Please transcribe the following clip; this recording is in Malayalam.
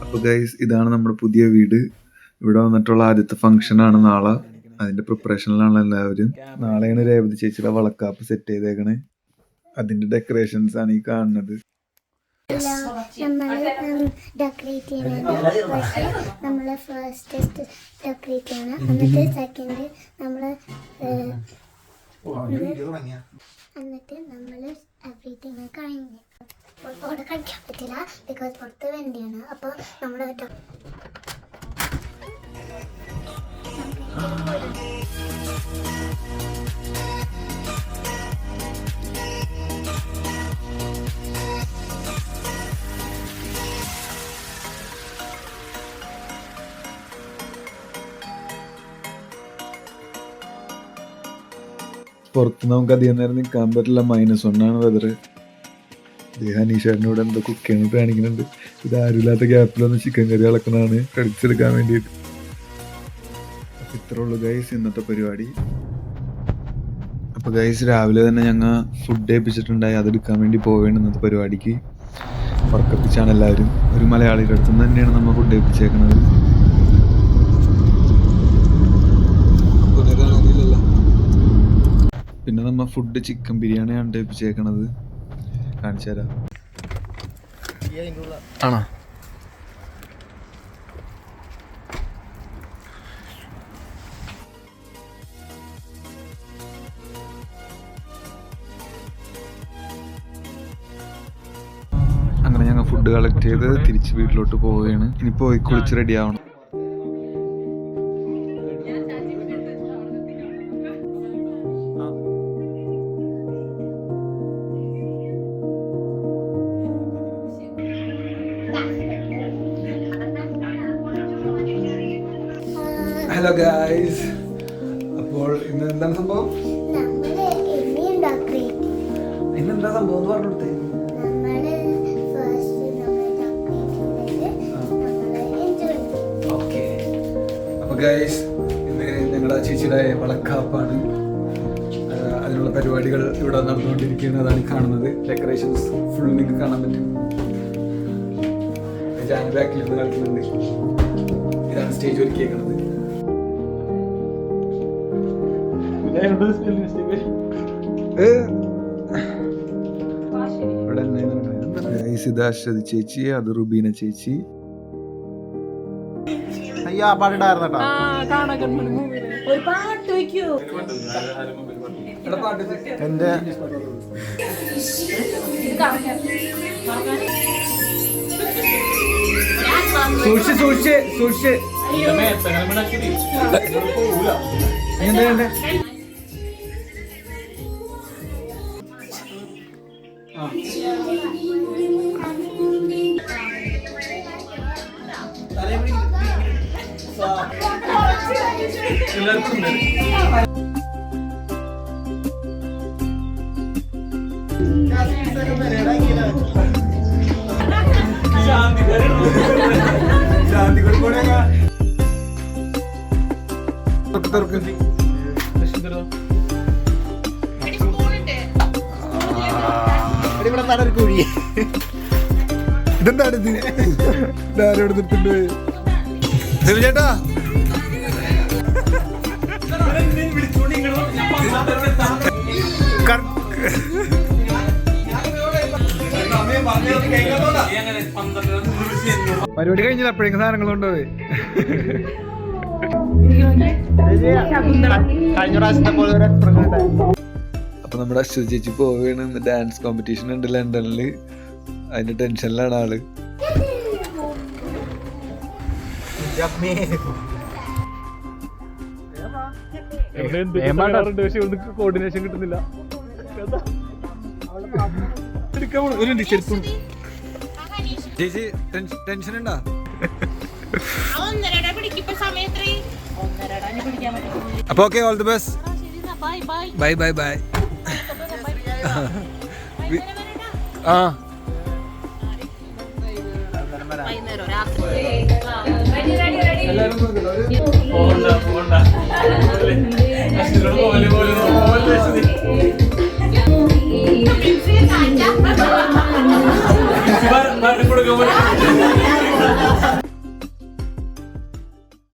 അപ്പോൾ ഗൈസ്, ഇതാണ് നമ്മുടെ പുതിയ വീട്. ഇവിടെ വന്നിട്ടുള്ള ആദ്യത്തെ ഫംഗ്ഷനാണ് നാളെ. അതിന്റെ പ്രിപ്പറേഷനിലാണ് എല്ലാവരും. നാളെയാണ് രേവതി ചേച്ചിയുടെ വളക്കാപ്പ് സെറ്റ് ചെയ്തേക്കണേ. അതിന്റെ ഡെക്കറേഷൻസ് ആണ് ഈ കാണുന്നത്. ഡെക്കറേറ്റ് ചെയ്യുന്നത് നമ്മൾ ഫസ്റ്റ് ഡെക്കറേറ്റ് ചെയ്യണം, എന്നിട്ട് സെക്കൻഡ് നമ്മൾ എവറിത്തിങ് കഴിഞ്ഞു. അവിടെ കളിക്കാൻ പറ്റില്ല, ബിക്കോസ് പുറത്ത് വേണ്ടിയാണ്. അപ്പോൾ നമ്മൾ പുറത്ത് നമുക്ക് അധികം നേരം നിൽക്കാൻ പറ്റില്ല, -1 വെതർ. ഹനീഷേട്ടനോട് എന്തോ കുക്കിംഗ് കാണിക്കുന്നുണ്ട്. ഇത് ആരുമില്ലാത്ത ഗ്യാപ്പിലൊന്ന് ചിക്കൻ കറി ഇളക്കുന്നതാണ് ക്രെഡിറ്റ്സ് എടുക്കാൻ വേണ്ടിയിട്ട്. അപ്പം ഇത്രേ ഉള്ളൂ ഗൈസ് ഇന്നത്തെ പരിപാടി. അപ്പോൾ ഗൈസ്, രാവിലെ തന്നെ ഞങ്ങൾ ഫുഡ് ഏൽപ്പിച്ചിട്ടുണ്ടായി, അതെടുക്കാൻ വേണ്ടി പോവുകയാണ് ഇന്നത്തെ പരിപാടിക്ക്. ഉറക്കപ്പിച്ചാണ് എല്ലാവരും. ഒരു മലയാളിയുടെ അടുത്ത് നിന്ന് തന്നെയാണ് നമ്മൾ ഫുഡ് ഏൽപ്പിച്ചേക്കുന്നത്. പിന്നെ നമ്മൾ ഫുഡ് ചിക്കൻ ബിരിയാണിയാണ് ഏൽപ്പിച്ചേക്കണത്. കാണിച്ചു തരാം. ആണോ? അങ്ങനെ ഞങ്ങൾ ഫുഡ് കളക്ട് ചെയ്ത് തിരിച്ച് വീട്ടിലോട്ട് പോവുകയാണ്. ഇനി പോയി കുളിച്ച് റെഡി ആവണം. ഹലോ ഗായ്സ്, അപ്പോൾ ഇന്ന് എന്താണ് സംഭവം? ഇന്നെന്താ സംഭവം എന്ന് പറഞ്ഞിടത്തേ? ഓക്കെ, അപ്പോൾ ഗായ്സ് ഇന്ന് ഞങ്ങളുടെ ചേച്ചിയുടെ വളക്കാപ്പാണ്. അതിനുള്ള പരിപാടികൾ ഇവിടെ നടന്നുകൊണ്ടിരിക്കുകയാണ്. അതാണ് കാണുന്നത്. ഡെക്കറേഷൻസ് ഫുൾ നിങ്ങൾക്ക് കാണാൻ പറ്റും. ഞാൻ ബാക്കിലിരുന്ന് കളിക്കുന്നുണ്ട്. ഇതാണ് സ്റ്റേജ് ഒരുക്കിയേക്കുന്നത്. ഇത് അശ്വതി ചേച്ചി, അത് റുബീന ചേച്ചി. എന്റെ സൂക്ഷിച്ച് എന്താ ഇതെന്താണ് ഇവിടെ നിർത്തിണ്ട് ചേട്ടാ? പരിപാടി കഴിഞ്ഞില്ല, അപ്പോഴേക്കും സാധനങ്ങൾ കൊണ്ടുപോയി. അപ്പൊ നമ്മുടെ അശ്വതി ചേച്ചി പോവുകയാണ്. ഡാൻസ് കോമ്പറ്റീഷൻ ഉണ്ട് ലണ്ടനില്. അതിന്റെ ടെൻഷനിലാണ് ആള്. കോർഡിനേഷൻ കിട്ടുന്നില്ല. ചേച്ചി ടെൻഷൻ ഉണ്ടോ? അപ്പൊ okay, all the best. Bye bye bye. ആ എല്ലാരും എടുക്കാൻ പറ്റും